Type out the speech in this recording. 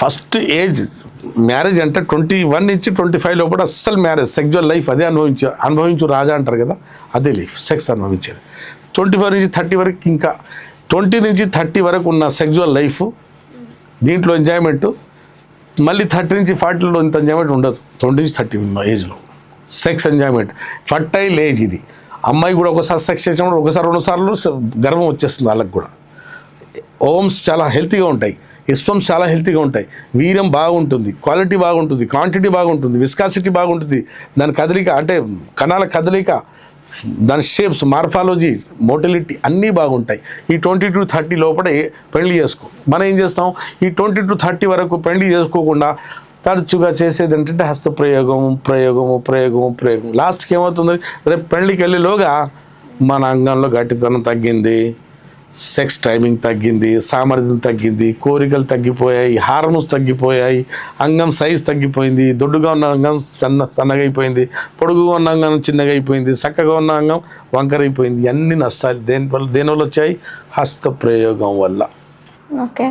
First age marriage అంటే 21 నుంచి 25 లోపల అస్సలు మ్యారేజ్ సెక్జువల్ లైఫ్ అదే అనుభవించు రాజా అంటారు కదా, అదే లైఫ్ సెక్స్ అనుభవించేది. 24 నుంచి 30 వరకు, ఇంకా 20 నుంచి 30 వరకు ఉన్న సెక్జువల్ లైఫ్, దీంట్లో ఎంజాయ్మెంట్. మళ్ళీ 30 నుంచి 40లో ఇంత ఎంజాయ్మెంట్ ఉండదు. 20 నుంచి 30 ఉన్న ఏజ్లో సెక్స్ ఎంజాయ్మెంట్, ఫర్టైల్ ఏజ్ ఇది. అమ్మాయి కూడా ఒకసారి సెక్స్ చేసినప్పుడు ఒకసారి 2 సార్లు గర్వం వచ్చేస్తుంది వాళ్ళకి కూడా. ఓమ్స్ చాలా హెల్తీగా ఉంటాయి, ఇస్పమ్స్ చాలా హెల్తీగా ఉంటాయి, వీర్యం బాగుంటుంది, క్వాలిటీ బాగుంటుంది, క్వాంటిటీ బాగుంటుంది, విస్కాసిటీ బాగుంటుంది, దాని కదలిక అంటే కణాల కదలిక, దాని షేప్స్, మార్ఫాలజీ, మోటిలిటీ అన్నీ బాగుంటాయి. ఈ 20 to 30 లోపల పెళ్లి చేసుకో. మనం ఏం చేస్తాం, ఈ 20 to 30 వరకు పెళ్లి చేసుకోకుండా తరచుగా చేసేది ఏంటంటే ప్రయోగము. లాస్ట్కి ఏమవుతుంది, రేపు పెళ్ళికి వెళ్ళేలోగా మన అంగంలో గట్టితనం తగ్గింది, సెక్స్ టైమింగ్ తగ్గింది, సామర్థ్యం తగ్గింది, కోరికలు తగ్గిపోయాయి, హార్మోన్స్ తగ్గిపోయాయి, అంగం సైజ్ తగ్గిపోయింది, దొడ్డుగా ఉన్న అంగం సన్నగా అయిపోయింది, పొడుగుగా ఉన్న అంగం చిన్నగా అయిపోయింది, చక్కగా ఉన్న అంగం వంకరైపోయింది. అన్ని నష్టాలు దేనివల్ల వచ్చాయి, హస్త ప్రయోగం వల్ల. ఓకే.